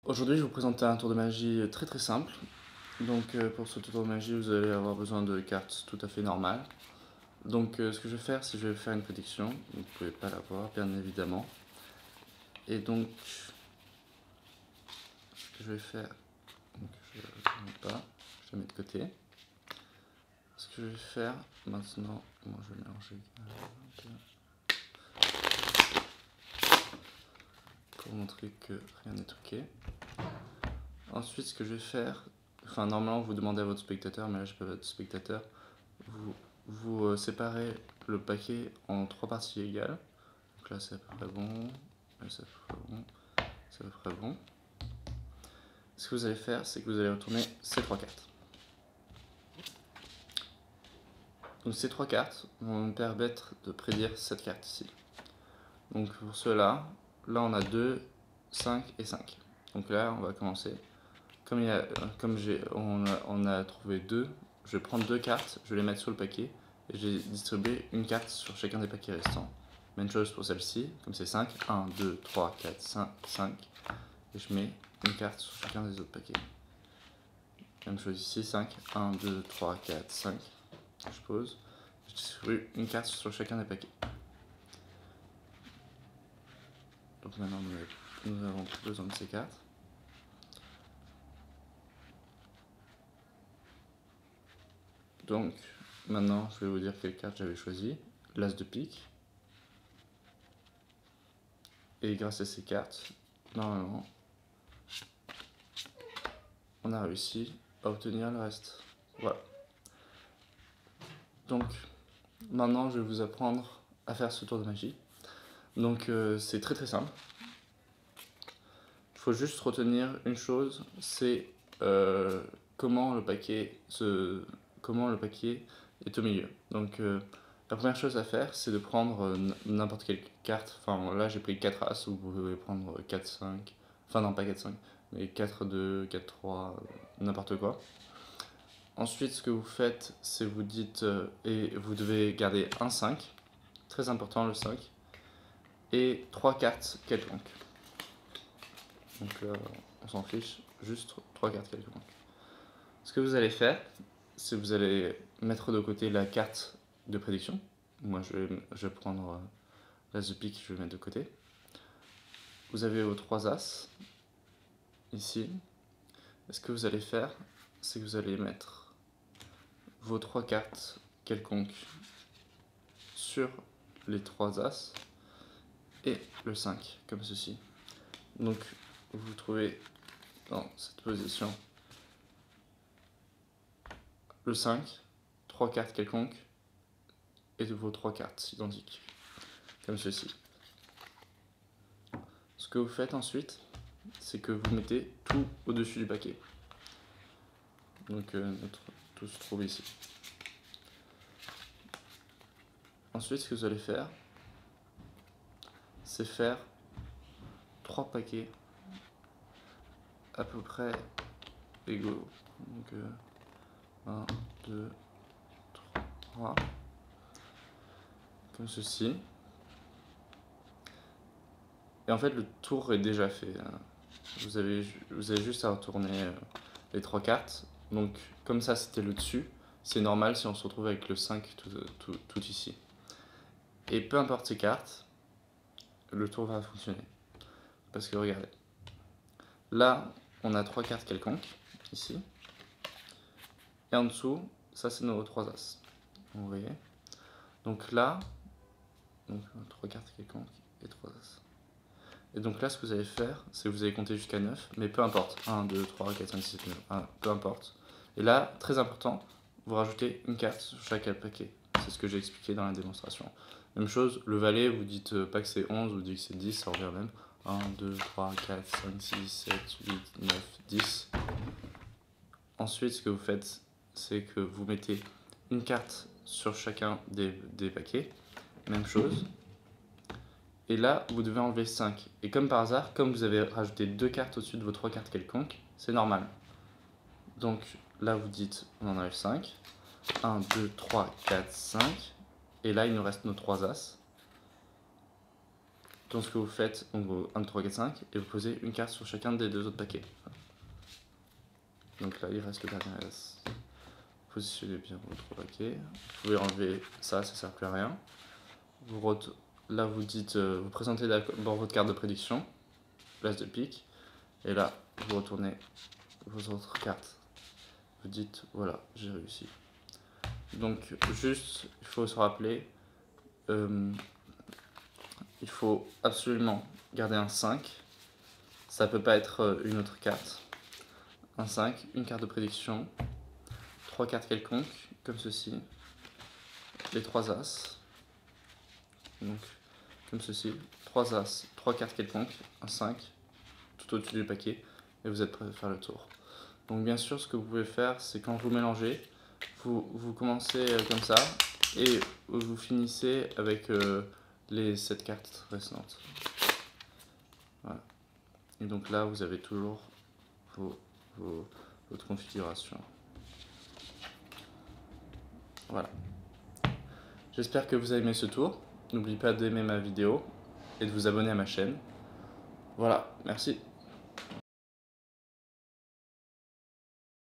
Aujourd'hui, je vais vous présenter un tour de magie très très simple. Donc pour ce tour de magie, vous allez avoir besoin de cartes tout à fait normales. Donc ce que je vais faire, c'est que je vais faire une prédiction. Vous ne pouvez pas la voir, bien évidemment. Et donc, ce que je vais faire, donc je ne mets pas, je la mets de côté. Ce que je vais faire maintenant, moi je vais mélanger pour montrer que rien n'est truqué. Ensuite, ce que je vais faire, enfin normalement vous demandez à votre spectateur, mais là je peux pas votre spectateur, vous séparez le paquet en 3 parties égales. Donc là c'est à peu près bon, là c'est à peu près bon, c'est à peu près bon. Ce que vous allez faire, c'est que vous allez retourner ces 3 cartes. Donc ces 3 cartes vont me permettre de prédire cette carte ici. Donc pour cela, là on a 2, 5 et 5. Donc là on va commencer. Comme on a trouvé 2, je vais prendre 2 cartes, je vais les mettre sur le paquet et je vais distribuer une carte sur chacun des paquets restants. Même chose pour celle-ci, comme c'est 5, 1, 2, 3, 4, 5, 5, et je mets une carte sur chacun des autres paquets. Même chose ici, 5, 1, 2, 3, 4, 5, je pose, je distribue une carte sur chacun des paquets. Donc maintenant nous avons besoin de ces cartes. Donc maintenant je vais vous dire quelle carte j'avais choisi, l'As de pique. Et grâce à ces cartes, normalement, on a réussi à obtenir le reste. Voilà. Donc, maintenant, je vais vous apprendre à faire ce tour de magie. Donc, c'est très très simple. Il faut juste retenir une chose, c'est comment le paquet est au milieu. Donc, la première chose à faire, c'est de prendre n'importe quelle carte. Enfin, là, j'ai pris 4 As, vous pouvez prendre 4, 5. Enfin, non, pas 4, 5, mais 4, 2, 4, 3, n'importe quoi. Ensuite, ce que vous faites, c'est vous dites, et vous devez garder un 5, très important le 5, et 3 cartes quelconques. Donc là, on s'en fiche, juste 3 cartes quelconques. Ce que vous allez faire, c'est que vous allez mettre de côté la carte de prédiction. Moi, je vais prendre l'As de pique, je vais mettre de côté. Vous avez vos 3 As, ici. Et ce que vous allez faire, c'est que vous allez mettre vos 3 cartes quelconques sur les 3 As et le 5, comme ceci. Donc, vous vous trouvez dans cette position le 5, 3 cartes quelconques et de vos 3 cartes identiques, comme ceci. Ce que vous faites ensuite, c'est que vous mettez tout au-dessus du paquet. Donc, tout se trouve ici. Ensuite, ce que vous allez faire, c'est faire 3 paquets à peu près égaux. Donc, 1, 2, 3, comme ceci. Et en fait, le tour est déjà fait. Vous avez juste à retourner les 3 cartes. Donc, comme ça, c'était le dessus. C'est normal si on se retrouve avec le 5 tout ici. Et peu importe ces cartes, le tour va fonctionner. Parce que regardez. Là, on a 3 cartes quelconques, ici. Et en dessous, ça, c'est nos 3 As. Vous voyez. Donc là, 3 cartes quelconques et 3 As. Et donc là, ce que vous allez faire, c'est que vous allez compter jusqu'à 9, mais peu importe. 1, 2, 3, 4, 5, 6, 7, 9, peu importe. Et là, très important, vous rajoutez une carte sur chaque paquet. C'est ce que j'ai expliqué dans la démonstration. Même chose, le valet, vous dites pas que c'est 11, vous dites que c'est 10, ça revient même. 1, 2, 3, 4, 5, 6, 7, 8, 9, 10. Ensuite, ce que vous faites, c'est que vous mettez une carte sur chacun des paquets. Même chose. Et là, vous devez enlever 5. Et comme par hasard, comme vous avez rajouté 2 cartes au-dessus de vos 3 cartes quelconques, c'est normal. Donc là, vous dites, on en enlève 5. 1, 2, 3, 4, 5. Et là, il nous reste nos 3 As. Donc ce que vous faites, donc 1, 2, 3, 4, 5, et vous posez une carte sur chacun des 2 autres paquets. Donc là, il reste le dernier as. Positionnez bien vos 3 paquets. Vous pouvez enlever ça, ça sert plus à rien. Là, vous dites, vous présentez d'abord votre carte de prédiction, l'as de pique, et là, vous retournez vos autres cartes. Vous dites, voilà, j'ai réussi. Donc, juste, il faut se rappeler, il faut absolument garder un 5. Ça peut pas être une autre carte. Un 5, une carte de prédiction, 3 cartes quelconques, comme ceci, les 3 as, donc comme ceci, 3 as, 3 cartes quelconques, un 5, tout au-dessus du paquet, et vous êtes prêt à faire le tour. Donc bien sûr, ce que vous pouvez faire, c'est quand vous mélangez, vous commencez comme ça, et vous finissez avec les 7 cartes restantes. Voilà. Et donc là, vous avez toujours votre configuration. Voilà. J'espère que vous avez aimé ce tour. N'oubliez pas d'aimer ma vidéo et de vous abonner à ma chaîne. Voilà, merci.